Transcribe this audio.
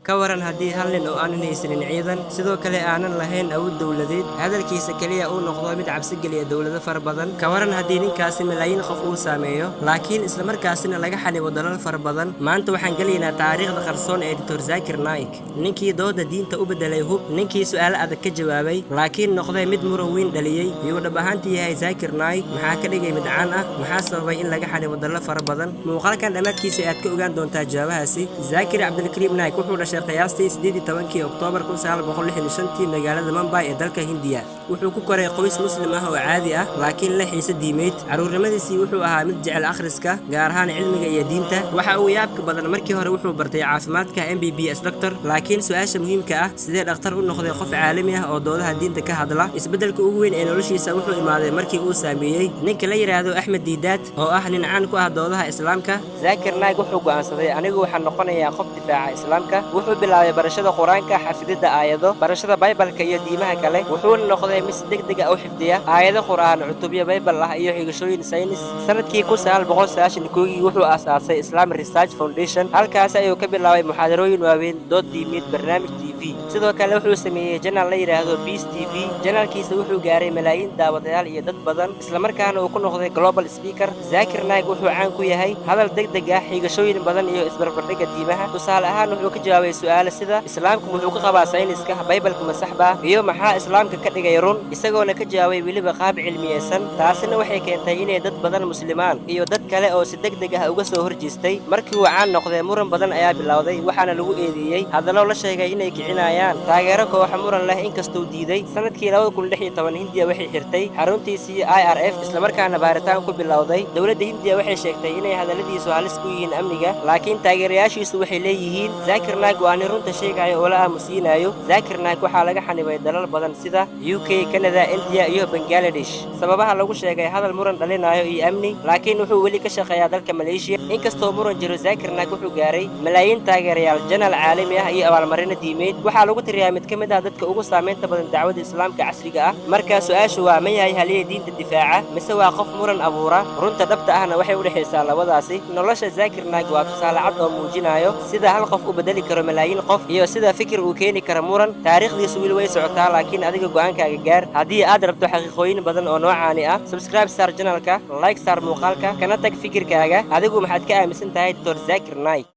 كورن هدي هلن أو أنا نيسن عيدا سيدو كلي أنا لهين أو الدولدين هذا الكيس كلي أو نقطة مد عبس جلي الدولة فربضن كورن هدي نكاس ملايين خفو ساميو لكن إسلام كاسنا لقى حني ودلال فربضن ما أنتو حنقلينا تاريخ خرصون إديتور زاكر نايك نينكي دود دين تأبدليه نينكي سؤال أدك جوابي لكن نقطة مد مروين دليي يود بهانتي هاي زاكر نايك محاك لقي مدعانا محاسب إن لقى حني ودلال فربضن موقع كان أمات كيس أدك أوجان دون تجاوبها سي زاكر عبد الكريم نايك وحول qiyaastii 18 Oktoobar 1965 magaalada Mumbai ee dalka Hindiya wuxuu ku koray qoys muslim ah oo caadi ah laakiin la xiisa diimeed caruurnimadiisii wuxuu ahaa mid jecel akhriska gaar ahaan cilmiga iyo diinta waxa uu yaabka badan markii hore wuxuu bartay caafimaadka MBBS doctor laakiin su'aasha muhiimka ah sidee dhakhtar u noqday qof caalami ah oo doodaha diinta ka hadla isbedelka ugu weyn ee noloshiisa wuxuu imaaday markii uu saameeyay ninka la yiraahdo Ahmed Didat oo ah nin caan ku ah doodaha islaamka Zakir Naik wuxuu go'aansaday anigu waxaan noqonayaa qof difaaca islaamka wuxuu bilaabay barashada quraanka xafidida aayado barashada baybalka iyo diimaha kale wuxuu noqday mid degdeg ah oo xifdiya aayado quraan cutubyo baybal ah iyo xigashooyin saynis sanadkii 1991 wuxuu aasaasay Islam Research Foundation halkaas ayuu ka bilaabay muxaadarooyin waaweyn dood diimeed barnaamij TV sidoo kale wuxuu sameeyay channel la yiraahdo Peace TV channelkiisa wuxuu gaaray malaayiin daawadayaal iyo dad badan isla markaana uu ku noqday global speaker Zakir Naik wuxuu caan ku yahay hadal degdeg ah xigashooyin badan iyo isbarbardhigga diimaha tusaale ahaan wuxuu ka jawaabay su'aalo sida islaamku wuxuu ka qabaa sayniska baybalka ma saxba iyo maxaa islaamka ka dhigay run isagoona ka jawaabay weliba qaab cilmiyeysan taasina waxay keentay inay dad badan muslimaan iyo dad kale oo si degdeg ah uga soo horjeestay markii uu caan noqday muran badan ayaa bilowday waxaana lagu eedeeyay hadallo la sheegay inay kicinayaan taageero koox muran leh inkastoo diiday sanadkii 2016 Hindiya waxay xirtay xaruntiisii IRF isla markaana baaritaan ku bilowday dawladda Hindiya waxay sheegtay inay hadalladiisu halis ku yihiin amniga laakiin taageerayaashiisu waxay leeyihiin Zakir Naik waa runta sheegaya oo la aamusinayo Zakir Naik waxa laga xanibay dalal badan sida UK Canada India iyo Bangladesh sababaha lagu sheegay hadal muran dhalinayo iyo amni laakiin wuxuu weli ka shaqeeyaa dalka Malaysia inkastoo muran jiro Zakir Naik wuxuu gaaray malaayiin taageerayaal channel caalami ah iyo abaalmarin diimeed waxa lagu tiriyaa mid kamid ah dadka ugu saameynta badan dacwada islaamka casriga ah marka su'aashu waa ma yahay haliyay diinta difaaca mise waa qof muran abuura runta dhabta ahna waxay u dhaxaysaa labadaasi nolosha Zakir Naik waa tusaale cad oo muujinayo sida hal qof u bedeli karo malaayiin qof iyo sida fikir uu keeni karo muran taariikhdiisu wili way socotaa laakiin adiga go'aankaaga gaar haddii aad rabto xaqiiqooyin badan oo noocaani ah subscribe sar channelka like sar muuqaalka kana tag fikirkaaga adigu maxaad ka aaminsan tahay Dr. Zakir Naik